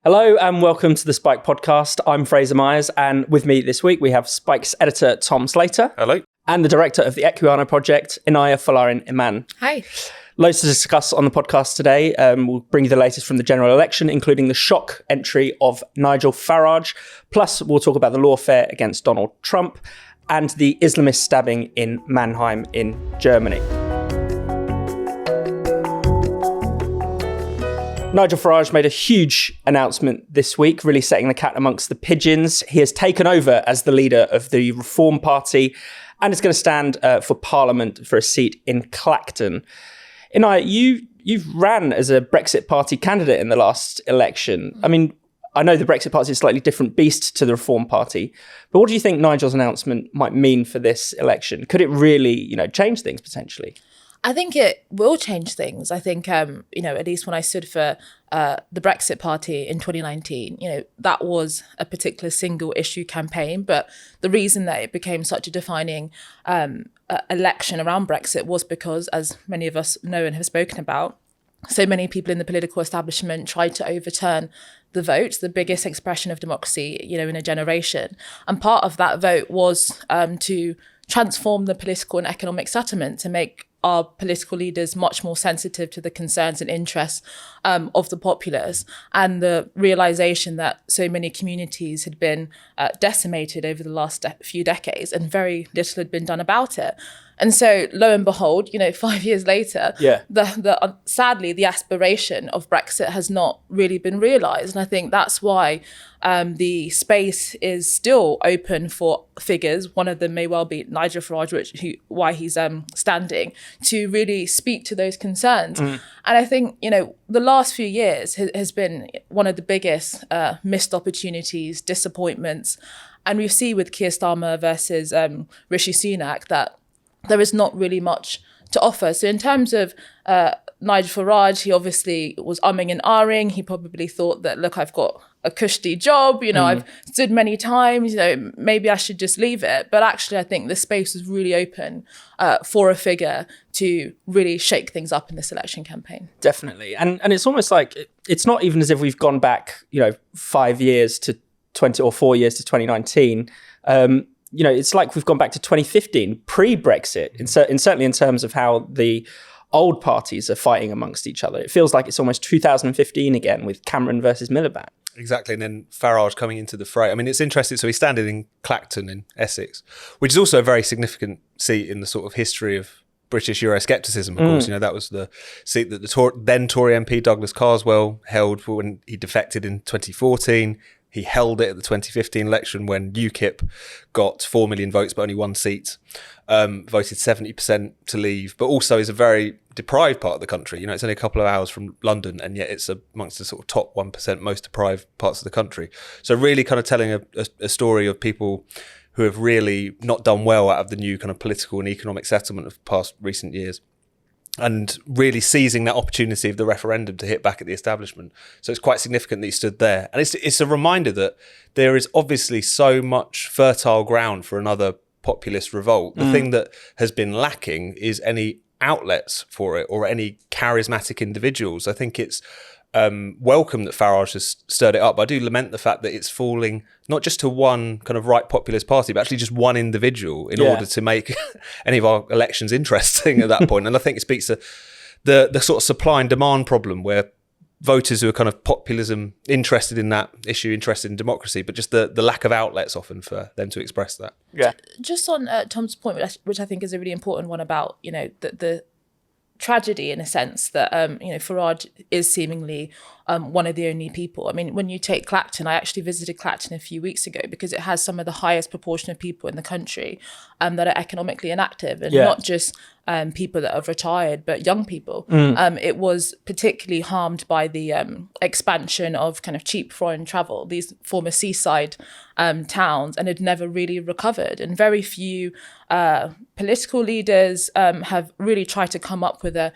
Hello and welcome to the Spike podcast. I'm Fraser Myers, and with me this week we have Spike's editor Tom Slater. Hello. And the director of the Equiano project, Inaya Folarin Iman. Hi. Loads to discuss on the podcast today. We'll bring you the latest from the general election, including the shock entry of Nigel Farage. Plus, we'll talk about the lawfare against Donald Trump and the Islamist stabbing in Mannheim in Germany. Nigel Farage made a huge announcement this week, really setting the cat amongst the pigeons. He has taken over as the leader of the Reform Party and is going to stand for Parliament for a seat in Clacton. Inaya, you've ran as a Brexit Party candidate in the last election. I mean, I know the Brexit Party is a slightly different beast to the Reform Party, but what do you think Nigel's announcement might mean for this election? Could it really, change things potentially? I think it will change things. I think, at least when I stood for the Brexit Party in 2019, that was a particular single issue campaign. But the reason that it became such a defining election around Brexit was because, as many of us know and have spoken about, so many people in the political establishment tried to overturn the vote, the biggest expression of democracy, in a generation. And part of that vote was to transform the political and economic settlement to make our political leaders much more sensitive to the concerns and interests of the populace, and the realization that so many communities had been decimated over the last few decades and very little had been done about it. And so, lo and behold, 5 years later, sadly, the aspiration of Brexit has not really been realised. And I think that's why the space is still open for figures. One of them may well be Nigel Farage, why he's standing, to really speak to those concerns. And I think, the last few years has been one of the biggest missed opportunities, disappointments. And we see with Keir Starmer versus Rishi Sunak that there is not really much to offer. So in terms of Nigel Farage, he obviously was umming and ahhing. He probably thought that, look, I've got a cushy job, I've stood many times, maybe I should just leave it. But actually, I think the space is really open for a figure to really shake things up in this election campaign. Definitely. And it's almost like, it's not even as if we've gone back, 5 years to 20 or 4 years to 2019. It's like we've gone back to 2015, pre-Brexit, and certainly in terms of how the old parties are fighting amongst each other. It feels like it's almost 2015 again with Cameron versus Miliband. Exactly, and then Farage coming into the fray. I mean, it's interesting. So he's standing in Clacton in Essex, which is also a very significant seat in the sort of history of British Euroscepticism, of course. That was the seat that the then Tory MP Douglas Carswell held when he defected in 2014. He held it at the 2015 election when UKIP got 4 million votes, but only one seat, voted 70% to leave, but also is a very deprived part of the country. It's only a couple of hours from London, and yet it's amongst the sort of top 1% most deprived parts of the country. So really kind of telling a story of people who have really not done well out of the new kind of political and economic settlement of past recent years, and really seizing that opportunity of the referendum to hit back at the establishment. So it's quite significant that he stood there. And it's a reminder that there is obviously so much fertile ground for another populist revolt. The thing that has been lacking is any outlets for it or any charismatic individuals. I think it's welcome that Farage has stirred it up. I do lament the fact that it's falling not just to one kind of right populist party, but actually just one individual in order to make any of our elections interesting at that point. And I think it speaks to the sort of supply and demand problem where voters who are kind of populism interested in that issue, interested in democracy, but just the lack of outlets often for them to express that. Yeah. Just on Tom's point, which I think is a really important one about, the tragedy in a sense that Farage is seemingly one of the only people. I mean, when you take Clacton, I actually visited Clacton a few weeks ago because it has some of the highest proportion of people in the country that are economically inactive, and not just people that have retired, but young people. It was particularly harmed by the expansion of kind of cheap foreign travel, these former seaside towns, and had never really recovered. And very few political leaders have really tried to come up with a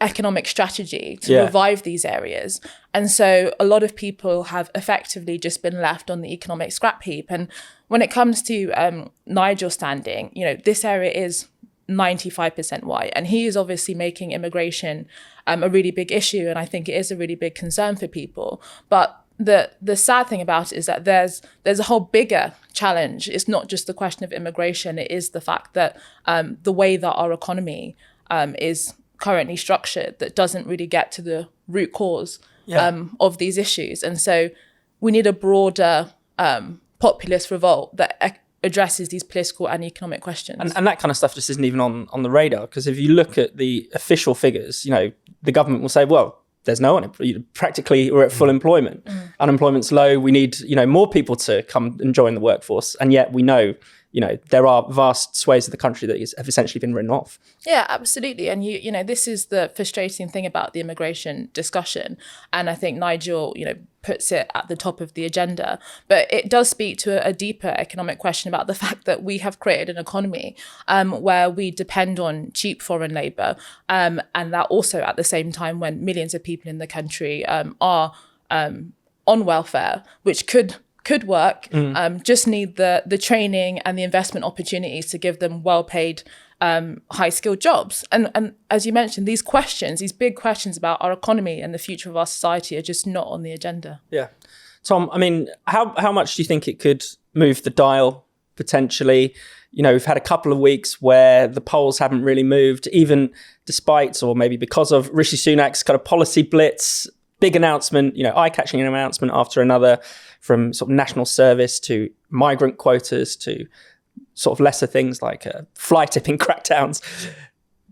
economic strategy to revive these areas. And so a lot of people have effectively just been left on the economic scrap heap. And when it comes to Nigel standing, this area is 95% white. And he is obviously making immigration a really big issue. And I think it is a really big concern for people. But the sad thing about it is that there's a whole bigger challenge. It's not just the question of immigration. It is the fact that the way that our economy is currently structured that doesn't really get to the root cause of these issues. And so we need a broader populist revolt that addresses these political and economic questions. And that kind of stuff just isn't even on the radar, because if you look at the official figures, the government will say, well, there's no one. Practically, we're at full employment. Unemployment's low. We need, more people to come and join the workforce. And yet we know, there are vast swathes of the country that have essentially been written off. Yeah, absolutely. And this is the frustrating thing about the immigration discussion. And I think Nigel, puts it at the top of the agenda. But it does speak to a deeper economic question about the fact that we have created an economy where we depend on cheap foreign labour. And that also at the same time when millions of people in the country are on welfare, which could work, just need the training and the investment opportunities to give them well-paid, high-skilled jobs. And as you mentioned, these big questions about our economy and the future of our society are just not on the agenda. Yeah. Tom, how much do you think it could move the dial potentially? We've had a couple of weeks where the polls haven't really moved, even despite, or maybe because of Rishi Sunak's kind of policy blitz, big announcement, eye-catching announcement after another, from sort of national service to migrant quotas to sort of lesser things like fly tipping crackdowns.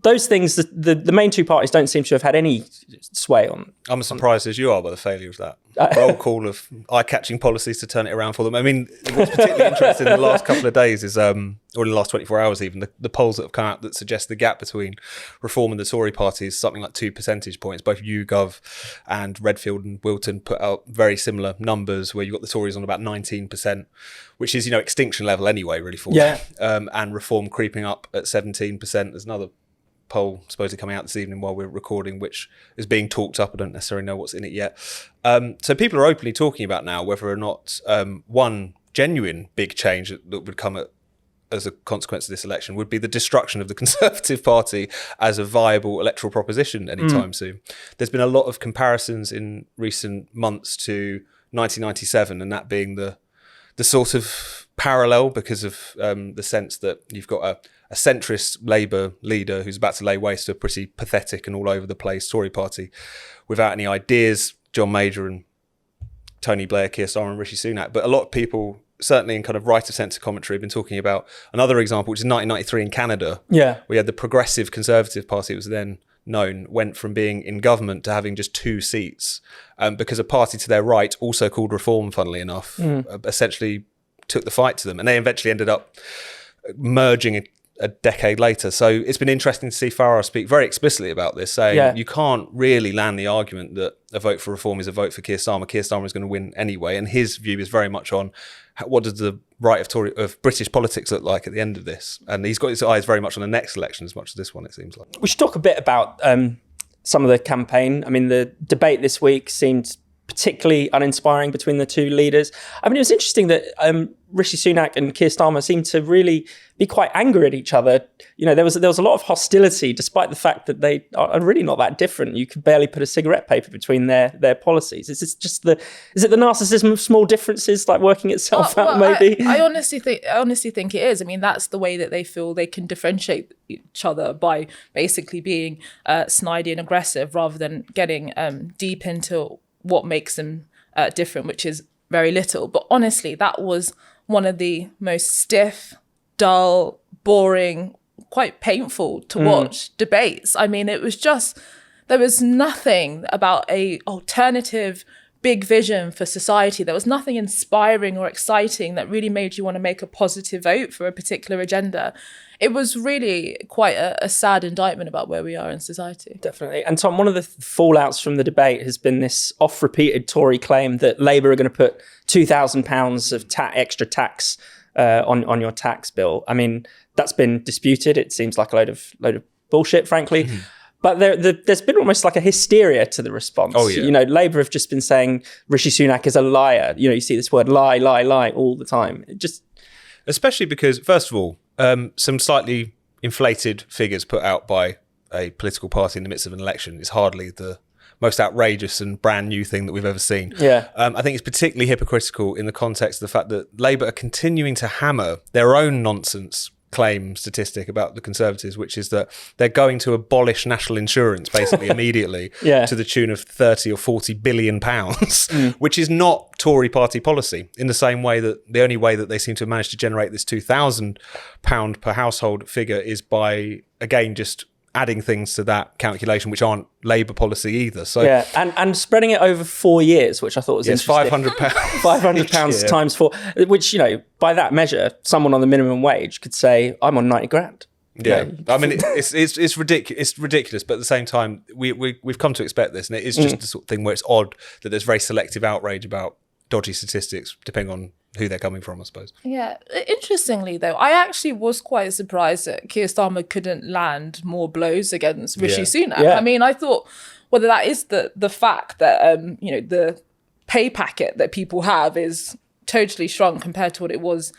Those things, the main two parties don't seem to have had any sway on. I'm as surprised as you are by the failure of that roll call of eye-catching policies to turn it around for them. What's particularly interesting in the last couple of days is, or in the last 24 hours even, the polls that have come out that suggest the gap between Reform and the Tory party is something like 2 percentage points. Both YouGov and Redfield and Wilton put out very similar numbers, where you've got the Tories on about 19%, which is, extinction level anyway, really, for them. And Reform creeping up at 17%. There's another poll supposedly coming out this evening while we're recording, which is being talked up. I don't necessarily know what's in it yet. So people are openly talking about now whether or not one genuine big change that would come as a consequence of this election would be the destruction of the Conservative Party as a viable electoral proposition anytime soon. There's been a lot of comparisons in recent months to 1997, and that being the sort of parallel because of the sense that you've got a centrist Labour leader who's about to lay waste to a pretty pathetic and all over the place Tory party without any ideas, John Major and Tony Blair, Keir Starmer and Rishi Sunak. But a lot of people, certainly in kind of right of centre commentary, have been talking about another example, which is 1993 in Canada. Yeah. We had the Progressive Conservative Party, it was then known, went from being in government to having just 2 seats because a party to their right, also called Reform, funnily enough, essentially took the fight to them. And they eventually ended up merging a decade later. So it's been interesting to see Farage speak very explicitly about this, saying you can't really land the argument that a vote for Reform is a vote for Keir Starmer. Keir Starmer is going to win anyway. And his view is very much on what does the right of British politics look like at the end of this? And he's got his eyes very much on the next election as much as this one, it seems like. We should talk a bit about some of the campaign. The debate this week seemed particularly uninspiring between the two leaders. It was interesting that Rishi Sunak and Keir Starmer seemed to really be quite angry at each other. There was a lot of hostility, despite the fact that they are really not that different. You could barely put a cigarette paper between their policies. Is it the narcissism of small differences like working itself out? Maybe I honestly think it is. That's the way that they feel they can differentiate each other, by basically being snidey and aggressive rather than getting deep into what makes them different, which is very little. But honestly, that was one of the most stiff, dull, boring, quite painful to watch debates. It was just, there was nothing about a alternative big vision for society. There was nothing inspiring or exciting that really made you want to make a positive vote for a particular agenda. It was really quite a sad indictment about where we are in society. Definitely. And Tom, one of the fallouts from the debate has been this oft-repeated Tory claim that Labour are going to put £2,000 of extra tax on your tax bill. That's been disputed. It seems like a load of bullshit, frankly. But there's been almost like a hysteria to the response. Oh, yeah. Labour have just been saying Rishi Sunak is a liar. You see this word lie, lie, lie all the time. Especially because, first of all, some slightly inflated figures put out by a political party in the midst of an election is hardly the most outrageous and brand new thing that we've ever seen. Yeah. I think it's particularly hypocritical in the context of the fact that Labour are continuing to hammer their own nonsense claim statistic about the Conservatives, which is that they're going to abolish national insurance basically immediately to the tune of 30 or 40 billion pounds, which is not Tory party policy, in the same way that the only way that they seem to have managed to generate this £2,000 per household figure is by, again, just adding things to that calculation which aren't Labour policy either. So and spreading it over 4 years, which I thought was interesting. £500. £500 times 4, which, by that measure, someone on the minimum wage could say, I'm on 90 grand. Yeah, I mean, it's ridiculous. It's ridiculous, but at the same time, we've come to expect this, and it is just the sort of thing where it's odd that there's very selective outrage about dodgy statistics, depending on who they're coming from, I suppose. Yeah. Interestingly, though, I actually was quite surprised that Keir Starmer couldn't land more blows against Rishi Sunak. Yeah. I mean, I thought whether that is the fact that, the pay packet that people have is totally shrunk compared to what it was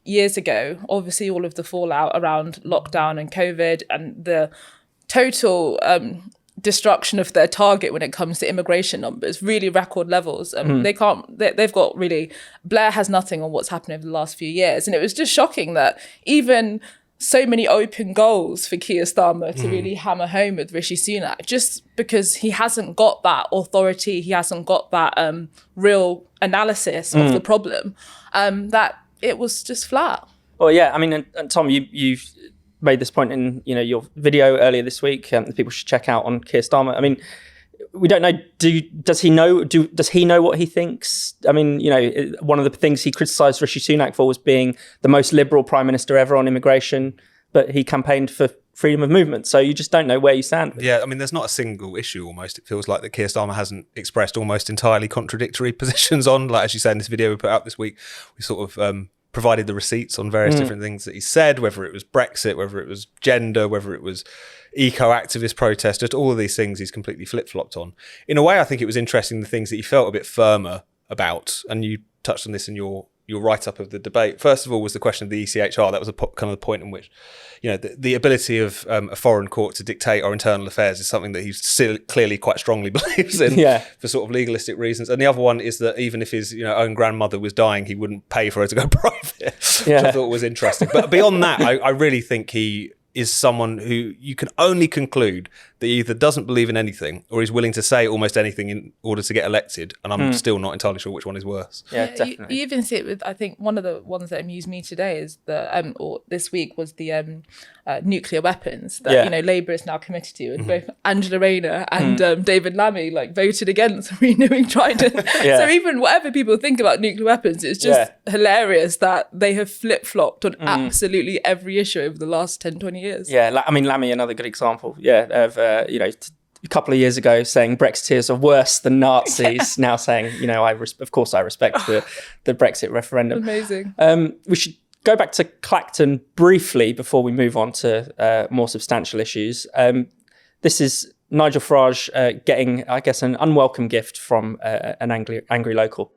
years ago. Obviously, all of the fallout around lockdown and COVID and the total destruction of their target when it comes to immigration numbers, really record levels. They've got really, Blair has nothing on what's happened over the last few years. And it was just shocking that even so many open goals for Keir Starmer to really hammer home with Rishi Sunak, just because he hasn't got that authority, he hasn't got that real analysis of the problem, that it was just flat. Well, yeah, I mean, and Tom, you've made this point in your video earlier this week that people should check out on Keir Starmer. I mean, we don't know. Does he know what he thinks? I mean, one of the things he criticised Rishi Sunak for was being the most liberal prime minister ever on immigration, but he campaigned for freedom of movement. So you just don't know where you stand. Yeah, I mean, there's not a single issue almost. It feels like that Keir Starmer hasn't expressed almost entirely contradictory positions on. Like, as you said in this video we put out this week, we sort of provided the receipts on various different things that he said, whether it was Brexit, whether it was gender, whether it was eco-activist protest, just all of these things he's completely flip-flopped on. In a way, I think it was interesting, the things that he felt a bit firmer about, and you touched on this in your write-up of the debate. First of all was the question of the ECHR. That was kind of the point in which, the ability of a foreign court to dictate our internal affairs is something that he still clearly quite strongly believes in for sort of legalistic reasons. And the other one is that even if his own grandmother was dying, he wouldn't pay for her to go private, which I thought was interesting. But beyond that, I really think he is someone who you can only conclude that he either doesn't believe in anything or is willing to say almost anything in order to get elected. And I'm still not entirely sure which one is worse. Yeah, definitely. You even see it with, I think, one of the ones that amused me today is or this week was the nuclear weapons that, Labour is now committed to. And both Angela Rayner and David Lammy voted against renewing Trident. So even whatever people think about nuclear weapons, it's just hilarious that they have flip-flopped on absolutely every issue over the last 10, 20 years. Yeah, I mean, Lammy, another good example. Of a couple of years ago saying Brexiteers are worse than Nazis, now saying, of course I respect the Brexit referendum. Amazing. We should go back to Clacton briefly before we move on to more substantial issues. This is Nigel Farage getting, I guess, an unwelcome gift from an angry local.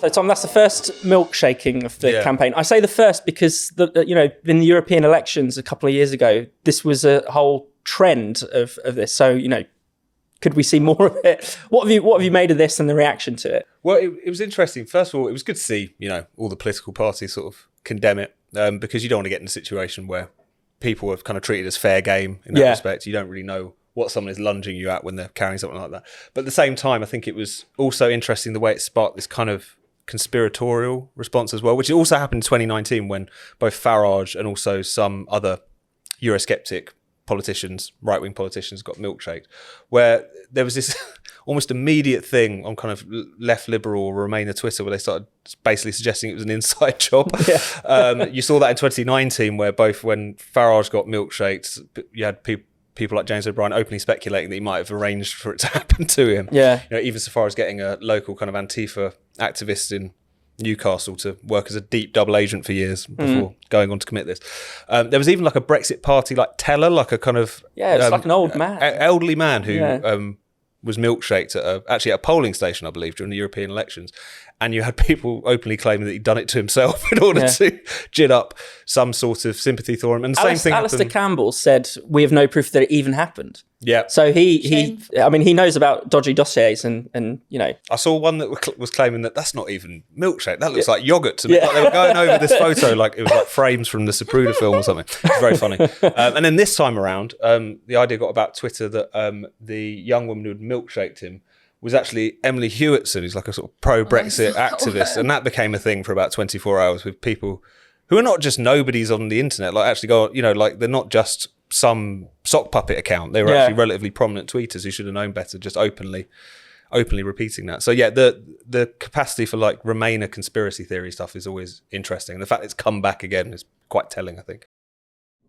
So, Tom, that's the first milkshaking of the campaign. I say the first because, in the European elections a couple of years ago, this was a whole trend of this. So, could we see more of it? What have you made of this and the reaction to it? Well, it was interesting. First of all, it was good to see, all the political parties sort of condemn it, because you don't want to get in a situation where people are kind of treated as fair game in that respect. You don't really know what someone is lunging you at when they're carrying something like that. But at the same time, I think it was also interesting the way it sparked this kind of conspiratorial response as well, which also happened in 2019 when both Farage and also some other Eurosceptic politicians, right-wing politicians, got milkshaked, where there was this almost immediate thing on kind of left liberal or Remainer Twitter where they started basically suggesting it was an inside job. You saw that in 2019 where both when Farage got milkshaked, you had people like James O'Brien openly speculating that he might have arranged for it to happen to him. Even so far as getting a local kind of Antifa activist in Newcastle to work as a deep double agent for years before going on to commit this. There was even like a Brexit party teller, like a kind of it's like an old man, elderly man who was milkshaked at a polling station, I believe, during the European elections. and you had people openly claiming that he'd done it to himself in order to gin up some sort of sympathy for him. And the same thing Alistair happened. Campbell said, we have no proof that it even happened. Yeah. So he knows about dodgy dossiers and you know. I saw one that was claiming that that's not even milkshake. That looks like yogurt to me. Like they were going over this photo like it was like frames from the Zapruder film or something. It's very funny. And then this time around, the idea got about Twitter that the young woman who had milkshaked him was actually Emily Hewitson, who's like a sort of pro-Brexit activist. And that became a thing for about 24 hours with people who are not just nobodies on the internet, like actually go, you know, like they're not just some sock puppet account. They were actually relatively prominent tweeters who should have known better, just openly repeating that. So yeah, the capacity for like Remainer conspiracy theory stuff is always interesting. The fact it's come back again is quite telling, I think.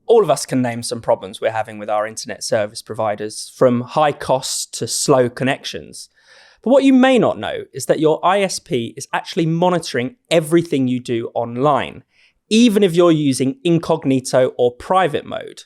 All of us can name some problems we're having with our internet service providers, from high costs to slow connections. But what you may not know is that your ISP is actually monitoring everything you do online, even if you're using incognito or private mode.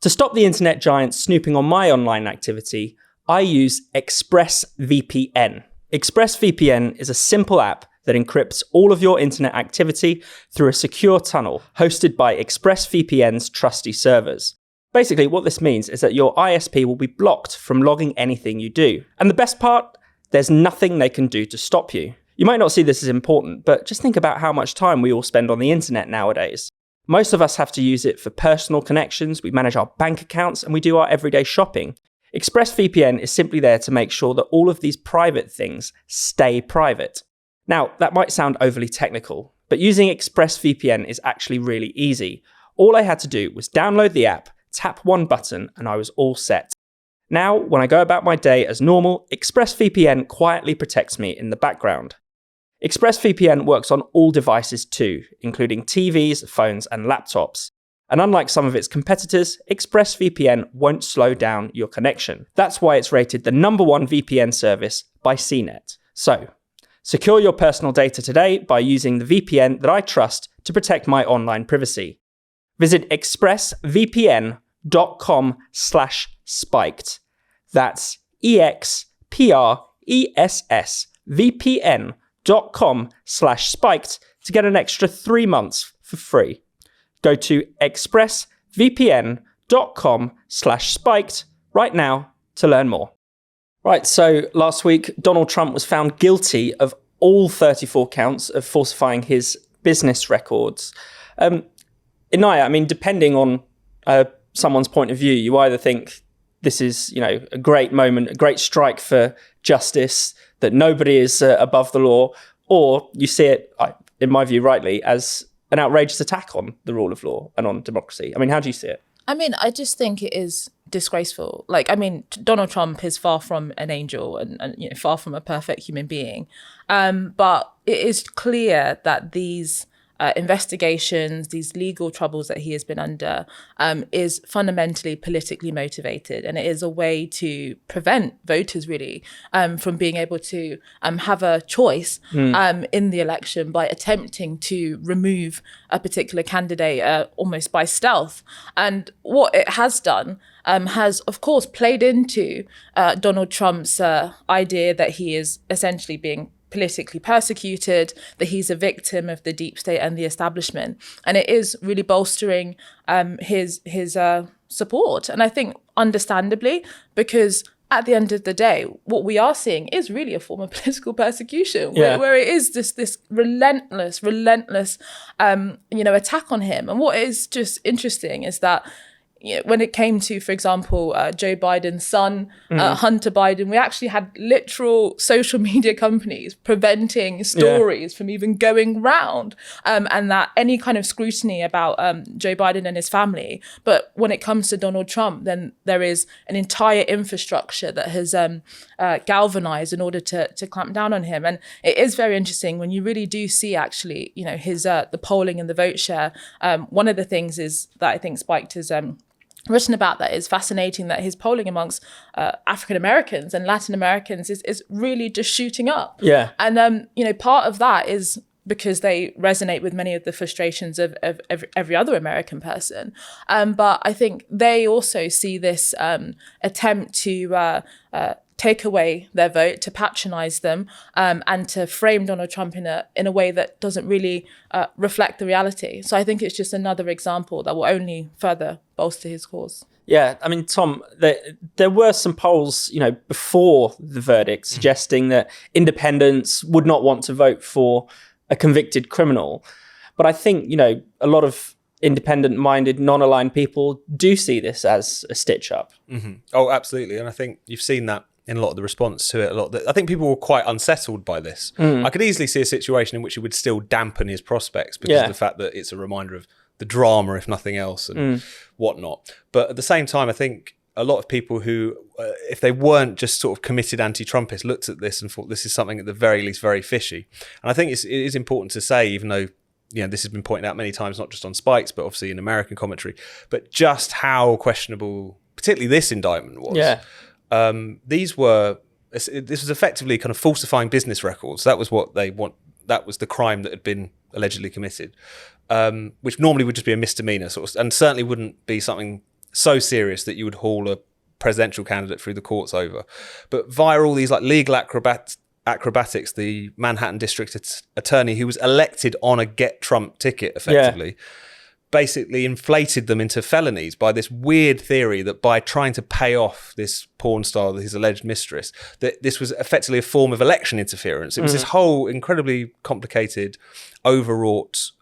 To stop the internet giants snooping on my online activity, I use ExpressVPN. ExpressVPN is a simple app that encrypts all of your internet activity through a secure tunnel hosted by ExpressVPN's trusty servers. Basically, what this means is that your ISP will be blocked from logging anything you do. And the best part, there's nothing they can do to stop you. You might not see this as important, but just think about how much time we all spend on the internet nowadays. Most of us have to use it for personal connections, we manage our bank accounts, and we do our everyday shopping. ExpressVPN is simply there to make sure that all of these private things stay private. Now, that might sound overly technical, but using ExpressVPN is actually really easy. All I had to do was download the app, tap one button, and I was all set. Now, when I go about my day as normal, ExpressVPN quietly protects me in the background. ExpressVPN works on all devices too, including TVs, phones, and laptops. And unlike some of its competitors, ExpressVPN won't slow down your connection. That's why it's rated the #1 VPN service by CNET. So, secure your personal data today by using the VPN that I trust to protect my online privacy. Visit expressvpn.com/spiked. That's expressvpn.com/spiked to get an extra 3 months for free. Go to expressvpn.com/spiked right now to learn more. Right, so last week, Donald Trump was found guilty of all 34 counts of falsifying his business records. Inaya, I mean, depending on someone's point of view, you either think this is, you know, a great moment, a great strike for justice, that nobody is above the law, or you see it, in my view, rightly, as an outrageous attack on the rule of law and on democracy. I mean, how do you see it? I mean, I just think it is disgraceful. Like, I mean, Donald Trump is far from an angel and you know, far from a perfect human being. But it is clear that these investigations, these legal troubles that he has been under, is fundamentally politically motivated. And it is a way to prevent voters really from being able to have a choice in the election by attempting to remove a particular candidate almost by stealth. And what it has done has, of course, played into Donald Trump's idea that he is essentially being politically persecuted, that he's a victim of the deep state and the establishment. And it is really bolstering his support. And I think understandably, because at the end of the day, what we are seeing is really a form of political persecution, where it is this relentless, attack on him. And what is just interesting is that, you know, when it came to, for example, Joe Biden's son, Hunter Biden, we actually had literal social media companies preventing stories from even going round, and that any kind of scrutiny about Joe Biden and his family. But when it comes to Donald Trump, then there is an entire infrastructure that has galvanized in order to clamp down on him. And it is very interesting when you really do see actually, you know, his the polling and the vote share. One of the things is that I think Spiked has written about that is fascinating, that his polling amongst African Americans and Latin Americans is really just shooting up. Yeah. And, part of that is because they resonate with many of the frustrations of every other American person. But I think they also see this attempt to take away their vote, to patronize them, and to frame Donald Trump in a way that doesn't really reflect the reality. So I think it's just another example that will only further bolster his cause. Yeah, I mean, Tom, there were some polls, before the verdict suggesting that independents would not want to vote for a convicted criminal. But I think, a lot of independent-minded, non-aligned people do see this as a stitch-up. Mm-hmm. Oh, absolutely. And I think you've seen that in a lot of the response to it. I think people were quite unsettled by this. I could easily see a situation in which it would still dampen his prospects because of the fact that it's a reminder of the drama, if nothing else, and whatnot. But at the same time, I think a lot of people who, if they weren't just sort of committed anti-Trumpists, looked at this and thought this is something at the very least very fishy. And I think it is important to say, even though this has been pointed out many times, not just on Spikes, but obviously in American commentary, but just how questionable, particularly this indictment was. Yeah. This was effectively kind of falsifying business records. That was what they want. That was the crime that had been allegedly committed, which normally would just be a misdemeanor, and certainly wouldn't be something so serious that you would haul a presidential candidate through the courts over. But via all these legal acrobatics, the Manhattan District Attorney, who was elected on a Get Trump ticket, effectively, basically inflated them into felonies by this weird theory that by trying to pay off this porn star, his alleged mistress, that this was effectively a form of election interference. It was this whole incredibly complicated, overwrought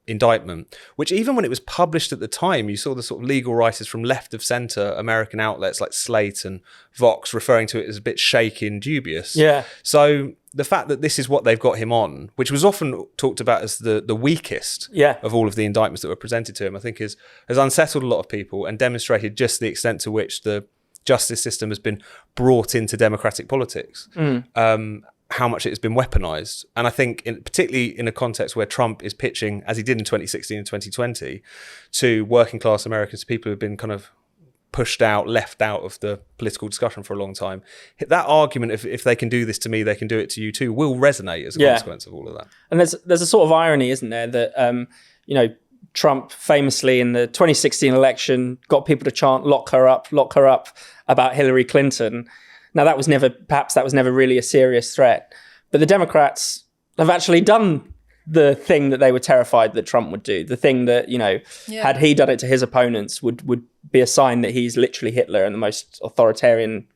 indictment, which even when it was published at the time, you saw the sort of legal writers from left of centre American outlets like Slate and Vox referring to it as a bit shaky and dubious. Yeah. So the fact that this is what they've got him on, which was often talked about as the weakest of all of the indictments that were presented to him, I think has unsettled a lot of people and demonstrated just the extent to which the justice system has been brought into democratic politics. How much it has been weaponized. And I think particularly in a context where Trump is pitching, as he did in 2016 and 2020, to working class Americans, people who have been kind of pushed out, left out of the political discussion for a long time. That argument, if they can do this to me, they can do it to you too, will resonate as a consequence of all of that. And there's a sort of irony, isn't there, that, Trump famously in the 2016 election got people to chant, lock her up, about Hillary Clinton. Now, that was never really a serious threat. But the Democrats have actually done the thing that they were terrified that Trump would do. The thing that, had he done it to his opponents, would be a sign that he's literally Hitler and the most authoritarian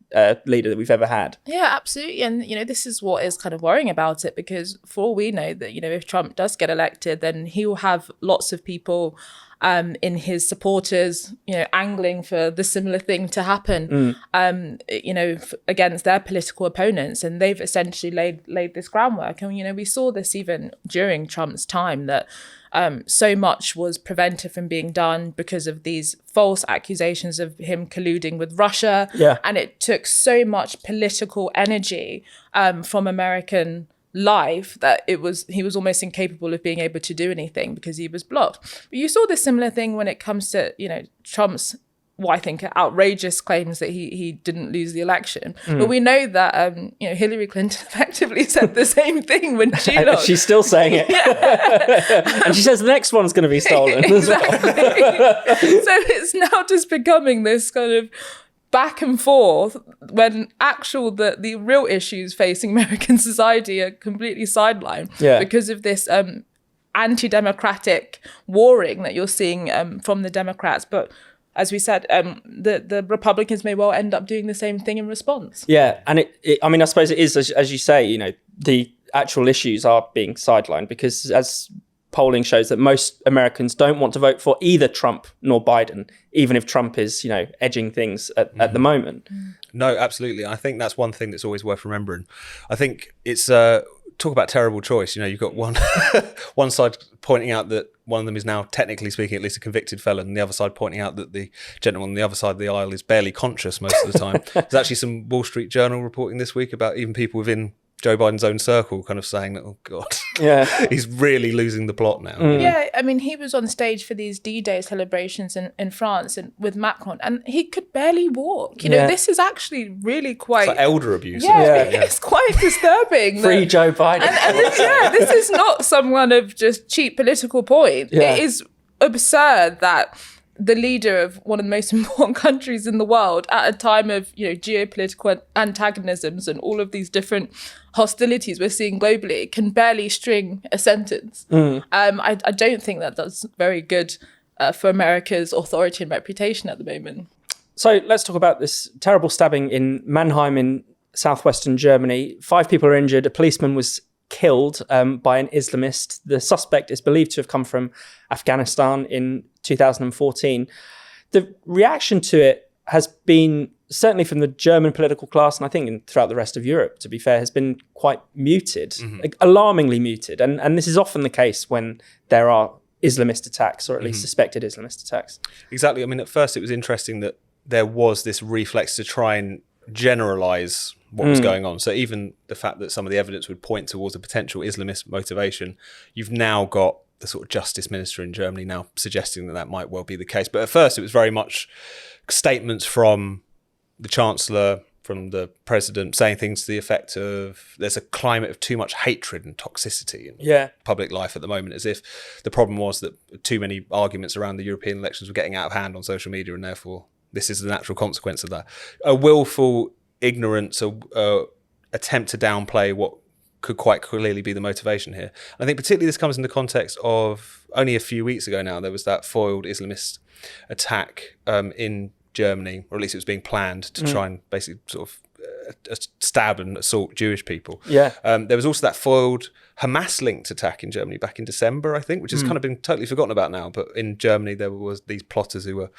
leader that we've ever had. Yeah, absolutely. And, this is what is kind of worrying about it, because for all we know that, if Trump does get elected, then he will have lots of people in his supporters, angling for the similar thing to happen, against their political opponents. And they've essentially laid this groundwork. And, we saw this even during Trump's time, that so much was prevented from being done because of these false accusations of him colluding with Russia. Yeah. And it took so much political energy from American life that he was almost incapable of being able to do anything because he was blocked. But you saw this similar thing when it comes to Trump's I think outrageous claims that he didn't lose the election. But we know that Hillary Clinton effectively said the same thing when she lost. She's still saying it. Yeah. And she says the next one's going to be stolen. Exactly. So it's now just becoming this kind of back and forth when the real issues facing American society are completely sidelined because of this anti-democratic warring that you're seeing from the Democrats. But as we said, the Republicans may well end up doing the same thing in response. Yeah, and I suppose it is, as you say, the actual issues are being sidelined because as polling shows that most Americans don't want to vote for either Trump nor Biden, even if Trump is, edging things at the moment. No, absolutely. I think that's one thing that's always worth remembering. I think it's talk about terrible choice. You've got one side pointing out that one of them is now technically speaking at least a convicted felon, and the other side pointing out that the gentleman on the other side of the aisle is barely conscious most of the time. There's actually some Wall Street Journal reporting this week about even people within Joe Biden's own circle kind of saying that, oh God, he's really losing the plot now. Yeah, I mean, he was on stage for these D-Day celebrations in France and with Macron, and he could barely walk. This is actually really quite... It's like elder abuse. It's quite disturbing. Free Joe Biden. And this is not some kind of just cheap political point. It is absurd that the leader of one of the most important countries in the world at a time of, geopolitical antagonisms and all of these different hostilities we're seeing globally can barely string a sentence. I don't think that that's very good for America's authority and reputation at the moment. So let's talk about this terrible stabbing in Mannheim in southwestern Germany. 5 people are injured. A policeman was killed by an Islamist. The suspect is believed to have come from Afghanistan in 2014. The reaction to it has been, certainly from the German political class, and I think throughout the rest of Europe, to be fair, has been quite muted, alarmingly muted. And this is often the case when there are Islamist attacks, or at least suspected Islamist attacks. Exactly. I mean, at first it was interesting that there was this reflex to try and generalize what was going on. So even the fact that some of the evidence would point towards a potential Islamist motivation, you've now got the sort of justice minister in Germany now suggesting that might well be the case. But at first it was very much statements from the chancellor, from the president, saying things to the effect of there's a climate of too much hatred and toxicity in public life at the moment, as if the problem was that too many arguments around the European elections were getting out of hand on social media, and therefore this is the natural consequence of that. A willful ignorance, attempt to downplay what could quite clearly be the motivation here. And I think particularly this comes in the context of only a few weeks ago now, there was that foiled Islamist attack in Germany, or at least it was being planned to try and basically sort of stab and assault Jewish people. There was also that foiled Hamas-linked attack in Germany back in December, I think, which has kind of been totally forgotten about now. But in Germany, there was these plotters who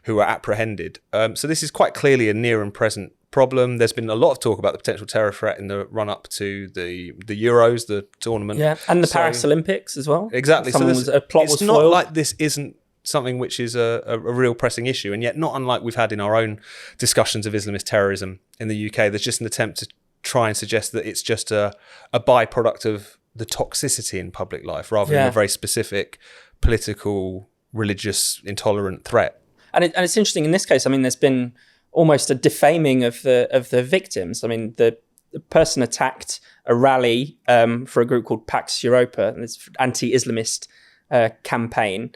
were apprehended. So this is quite clearly a near and present problem. There's been a lot of talk about the potential terror threat in the run-up to the Euros, the tournament. And the Paris Olympics as well. Exactly. A plot was it's not foiled. like this isn't something which is a real pressing issue, and yet not unlike we've had in our own discussions of Islamist terrorism in the UK, there's just an attempt to try and suggest that it's just a byproduct of the toxicity in public life rather than a very specific political, religious, intolerant threat. And it's interesting in this case. I mean, there's been almost a defaming of the victims. I mean, the person attacked a rally for a group called Pax Europa, and it's anti-Islamist campaign.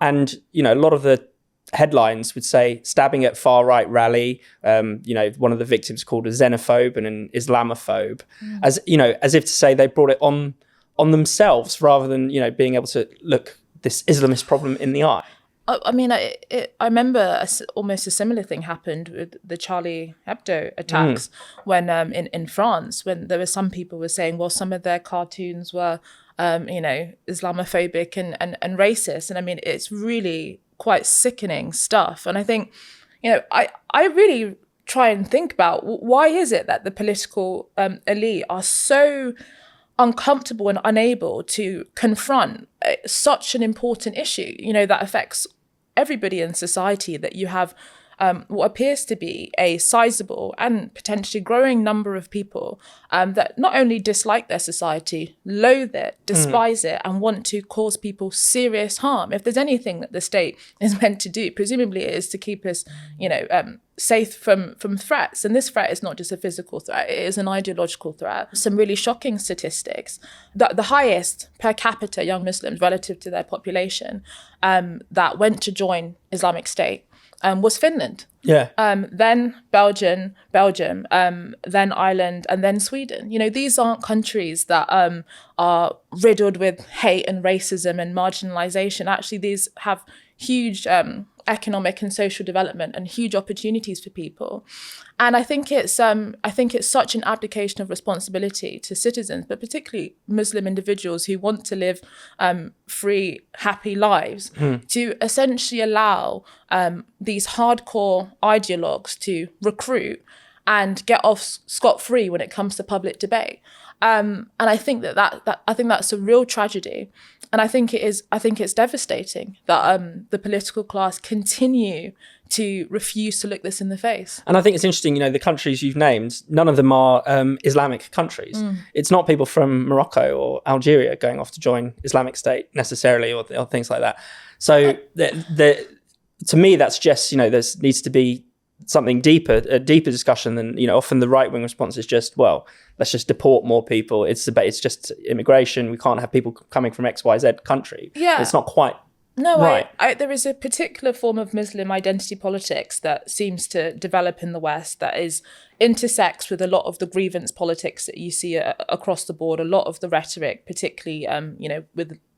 And, a lot of the headlines would say stabbing at far right rally, one of the victims called a xenophobe and an Islamophobe, as if to say they brought it on themselves rather than, being able to look this Islamist problem in the eye. I mean, I remember almost a similar thing happened with the Charlie Hebdo attacks when in France, when there were some people were saying, well, some of their cartoons were, Islamophobic and racist. And I mean, it's really quite sickening stuff. And I think, I really try and think about why is it that the political elite are so uncomfortable and unable to confront such an important issue, that affects everybody in society, that you have what appears to be a sizable and potentially growing number of people that not only dislike their society, loathe it, despise it, and want to cause people serious harm. If there's anything that the state is meant to do, presumably it is to keep us, safe from threats. And this threat is not just a physical threat, it is an ideological threat. Some really shocking statistics. The highest per capita young Muslims relative to their population that went to join Islamic State was Finland. Then Belgium, then Ireland, and then Sweden. These aren't countries that are riddled with hate and racism and marginalization. Actually, these have huge economic and social development and huge opportunities for people. And I think it's such an abdication of responsibility to citizens, but particularly Muslim individuals who want to live free, happy lives, to essentially allow these hardcore ideologues to recruit and get off scot-free when it comes to public debate. And I think that's a real tragedy. And I think it's devastating that the political class continue to refuse to look this in the face. And I think it's interesting, the countries you've named, none of them are Islamic countries. It's not people from Morocco or Algeria going off to join Islamic State necessarily, or things like that. So to me, that suggests, there needs to be something deeper, a deeper discussion than, often the right-wing response is just, well, let's just deport more people. It's just immigration. We can't have people coming from XYZ country. It's not quite No, Right. there is a particular form of Muslim identity politics that seems to develop in the West that intersects with a lot of the grievance politics that you see across the board, a lot of the rhetoric, particularly,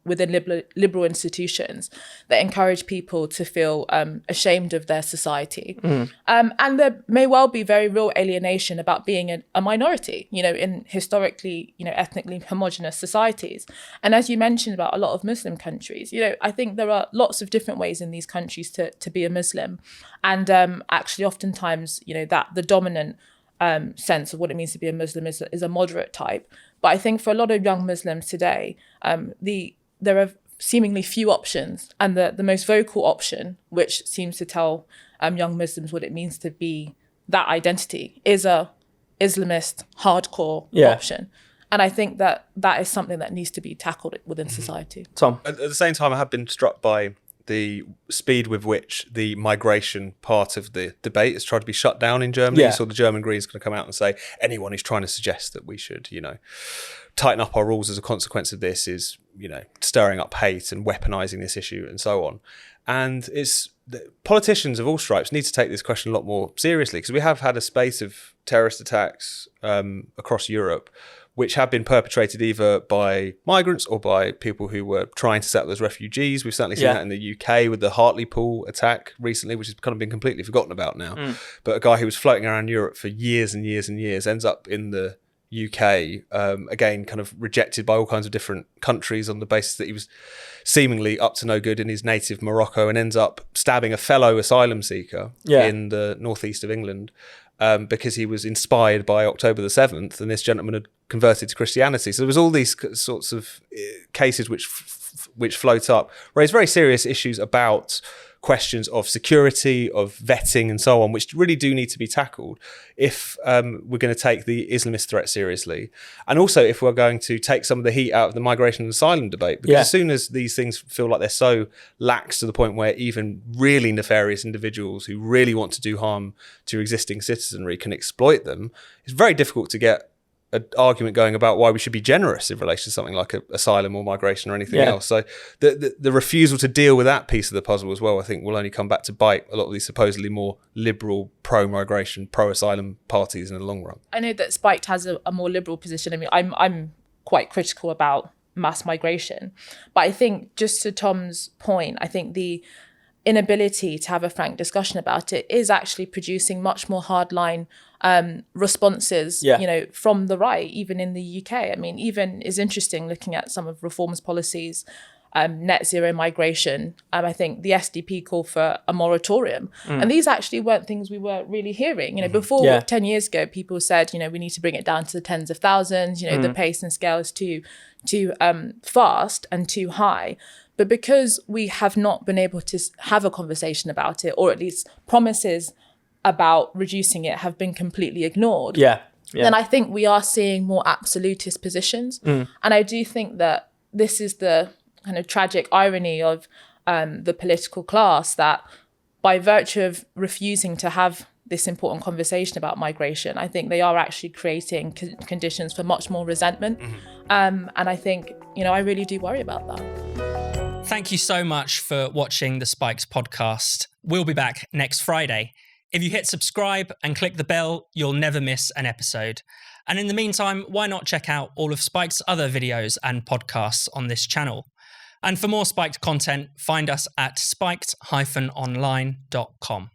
within liberal institutions that encourage people to feel ashamed of their society. And there may well be very real alienation about being a minority, in historically, ethnically homogenous societies. And as you mentioned about a lot of Muslim countries, I think there are lots of different ways in these countries to be a Muslim. And actually, oftentimes, that the dominant sense of what it means to be a Muslim is a moderate type. But I think for a lot of young Muslims today, there are seemingly few options, and the most vocal option, which seems to tell young Muslims what it means to be that identity, is a Islamist hardcore option. And I think that is something that needs to be tackled within society. Tom? At the same time, I have been struck by the speed with which the migration part of the debate has tried to be shut down in Germany. Yeah. So the German Greens going to come out and say anyone who's trying to suggest that we should, tighten up our rules as a consequence of this is, stirring up hate and weaponizing this issue and so on. And politicians of all stripes need to take this question a lot more seriously, because we have had a spate of terrorist attacks across Europe, which have been perpetrated either by migrants or by people who were trying to settle as refugees. We've certainly seen that in the UK with the Hartlepool attack recently, which has kind of been completely forgotten about now. But a guy who was floating around Europe for years and years and years ends up in the UK, again, kind of rejected by all kinds of different countries on the basis that he was seemingly up to no good in his native Morocco, and ends up stabbing a fellow asylum seeker in the northeast of England. Because he was inspired by October the 7th, and this gentleman had converted to Christianity. So there was all these sorts of cases which float up, raise very serious issues about questions of security, of vetting and so on, which really do need to be tackled if we're going to take the Islamist threat seriously. And also if we're going to take some of the heat out of the migration and asylum debate, because as soon as these things feel like they're so lax to the point where even really nefarious individuals who really want to do harm to existing citizenry can exploit them, it's very difficult to get an argument going about why we should be generous in relation to something like asylum or migration or anything else. So the refusal to deal with that piece of the puzzle as well, I think, will only come back to bite a lot of these supposedly more liberal, pro-migration, pro-asylum parties in the long run. I know that Spiked has a more liberal position. I mean, I'm quite critical about mass migration, but I think, just to Tom's point, I think the inability to have a frank discussion about it is actually producing much more hardline responses, from the right, even in the UK. I mean, even is interesting looking at some of Reform's policies, net zero migration. I think the SDP called for a moratorium. And these actually weren't things we were really hearing. Before 10 years ago, people said, we need to bring it down to the tens of thousands. The pace and scale is too fast and too high. But because we have not been able to have a conversation about it, or at least promises about reducing it have been completely ignored, then I think we are seeing more absolutist positions. And I do think that this is the kind of tragic irony of the political class, that by virtue of refusing to have this important conversation about migration, I think they are actually creating conditions for much more resentment. And I think, I really do worry about that. Thank you so much for watching the Spikes podcast. We'll be back next Friday. If you hit subscribe and click the bell, you'll never miss an episode. And in the meantime, why not check out all of Spike's other videos and podcasts on this channel? And for more Spiked content, find us at spiked-online.com.